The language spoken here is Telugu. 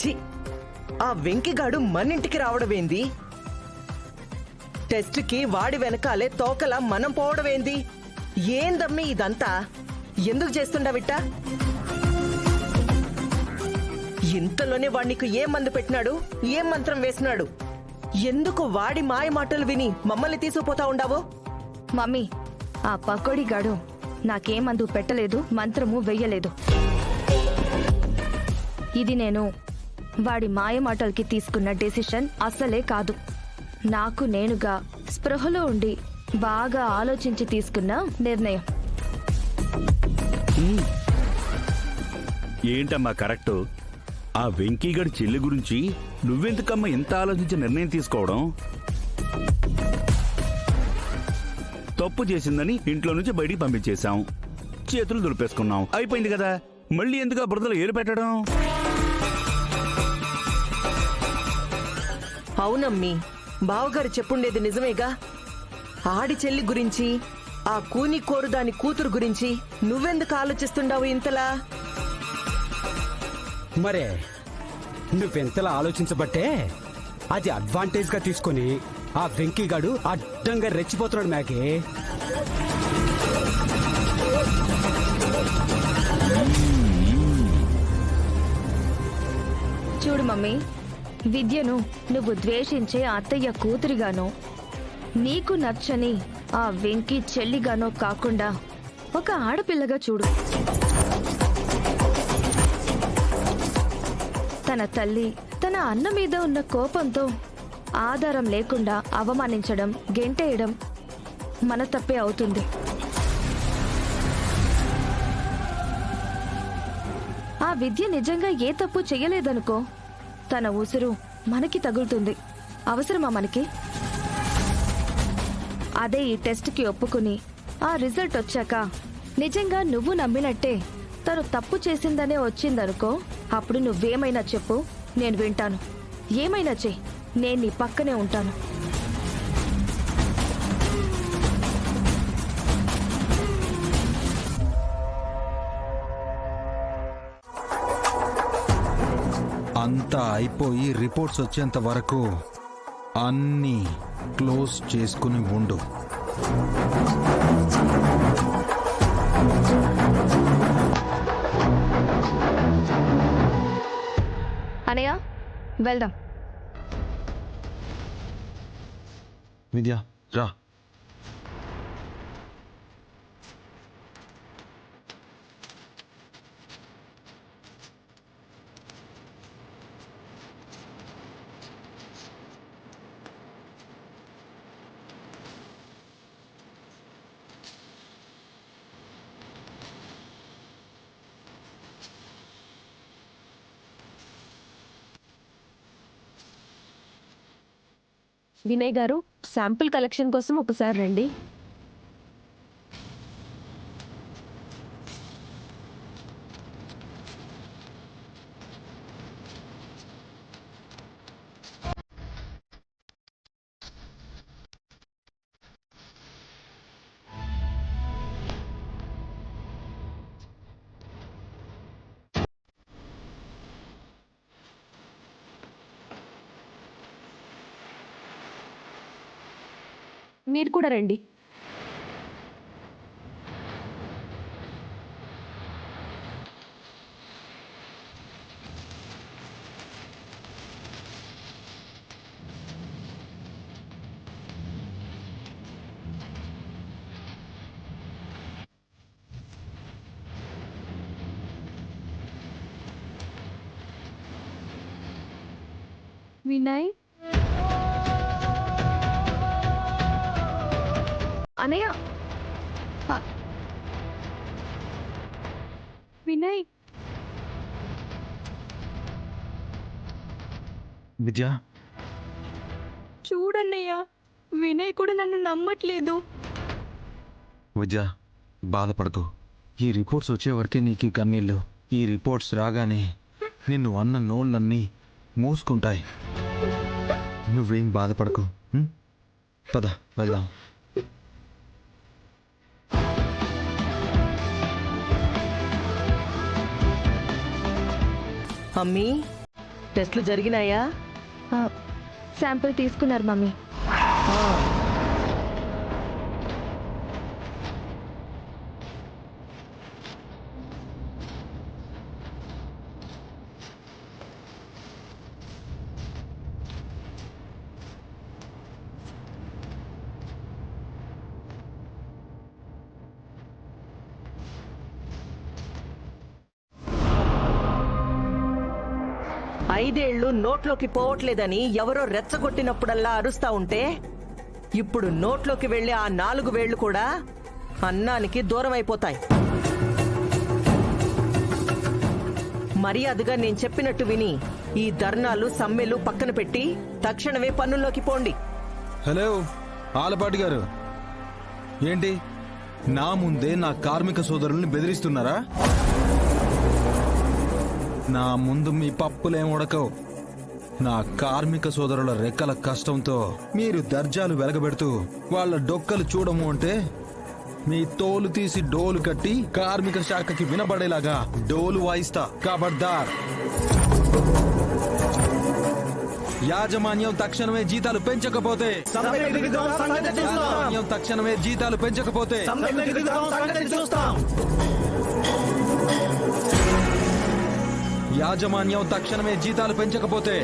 ఛీ! ఆ వెంకిగాడు మనింటికి రావడమేంది? టెస్ట్కి వాడి వెనకాలే తోకలా మనం పోవడమేంది? ఏందమ్మి ఇదంతా? ఎందుకు చేస్తుండవిట్టా? ఇంతలోనే వాడికి ఏం మందు పెట్టినాడు, ఏం మంత్రం వేసినాడు? ఎందుకు వాడి మాయ మాటలు విని మమ్మల్ని తీసుకుపోతా ఉండావో? మమ్మీ, ఆ పకోడిగాడు నాకేం మందు పెట్టలేదు, మంత్రము వెయ్యలేదు. ఇది నేను వాడి మాయ మాటలకి తీసుకున్న డెసిషన్ అస్సలే కాదు. నాకు నేనుగా స్పృహలో ఉండి బాగా ఆలోచించి తీసుకున్న నిర్ణయం. ఏంటమ్మా కరెక్ట్? ఆ వెంకీగడి చెల్లి గురించి నువ్వెందుకమ్మా ఇంత ఆలోచించి నిర్ణయం తీసుకోవడం? తప్పు చేసిందని ఇంట్లో నుంచి బయటికి పంపించేశాం, చేతులు దులిపేసుకున్నాం, అయిపోయింది కదా. మళ్ళీ ఎందుకు ఆ బురదలో ఏలు పెట్టడం? అవునమ్మి, బావగారు చెప్పుండేది నిజమేగా. ఆడి చెల్లి గురించి, ఆ కూని కోరు దాని కూతురు గురించి నువ్వెందుకు ఆలోచిస్తుండావు ఇంతలా? మరే నువ్వెంతలా ఆలోచించబట్టే అది అడ్వాంటేజ్ గా తీసుకుని ఆ వెంకీగాడు అడ్డంగా రెచ్చిపోతున్నాడు. మ్యాగీ, చూడు మమ్మీ, విద్యను నువ్వు ద్వేషించే అత్తయ్య కూతురిగానో, నీకు నచ్చని ఆ వెంకీ చెల్లిగానో కాకుండా ఒక ఆడపిల్లగా చూడు. తన తల్లి తన అన్న మీద ఉన్న కోపంతో ఆధారం లేకుండా అవమానించడం, గెంటేయడం మన తప్పే అవుతుంది. ఆ విద్య నిజంగా ఏ తప్పు చెయ్యలేదనుకో, తన ఉసురు మనకి తగులుతుంది. అవసరమా మనకి? అదే ఈ టెస్ట్కి ఒప్పుకుని ఆ రిజల్ట్ వచ్చాక నిజంగా నువ్వు నమ్మినట్టే తను తప్పు చేసిందనే వచ్చిందనుకో, అప్పుడు నువ్వేమైనా చెప్పు, నేను వింటాను. ఏమైనా చెయ్యి, నేను నీ పక్కనే ఉంటాను. అంతా అయిపోయి రిపోర్ట్స్ వచ్చేంత వరకు అన్నీ క్లోజ్ చేసుకుని ఉండు. అనయ్య, వెళ్దాం. విద్య రా. వినయ్ గారు, శాంపుల్ కలెక్షన్ కోసం ఒకసారి రండి. మీరు కూడా రండి. వినయ్, అనయ్య, వినయ్, విద్య, చూడన్నయ్యా, వినయ్ కూడా నన్ను నమ్మట్లేదు. విద్య బాధపడకు. ఈ రిపోర్ట్స్ వచ్చే వరకే నీకు కన్నీళ్ళు. ఈ రిపోర్ట్స్ రాగానే నిన్ను అన్న నోళ్ళన్నీ మూసుకుంటాయి. నువ్వేం బాధపడకు. పద వెళ్దాం. అమ్మీ, టెస్ట్లు జరిగినాయా? శాంపిల్ తీసుకున్నారు మమ్మీ. ఆ. ఐదేళ్లు నోట్లోకి పోవట్లేదని ఎవరో రెచ్చగొట్టినప్పుడల్లా అరుస్తా ఉంటే ఇప్పుడు నోట్లోకి వెళ్లే ఆ 4 వేళ్లు కూడా అన్నానికి దూరం అయిపోతాయి. మర్యాదగా నేను చెప్పినట్టు విని ఈ ధర్నాలు సమ్మెలు పక్కన పెట్టి తక్షణమే పన్నుల్లోకి పోండి. హలో ఆలపాటి గారు, ఏంటి నా ముందే నా కార్మిక సోదరుల్ని బెదిరిస్తున్నారా? నా ముందు మీ పప్పులేం ఉడకవు. నా కార్మిక సోదరుల రెక్కల కష్టంతో మీరు దర్జాలు వెలగబెడుతూ వాళ్ళ డొక్కలు చూడము అంటే మీ తోలు తీసి డోలు కట్టి కార్మిక శాఖకి వినబడేలాగా డోలు వాయిస్తా. ఖబర్దార్. యాజమాన్యం తక్షణమే జీతాలు పెంచకపోతే యాజమాన్యం తక్షణమే జీతాలు పెంచకపోతే యాజమాన్యం తక్షణమే జీతాలు పెంచకపోతే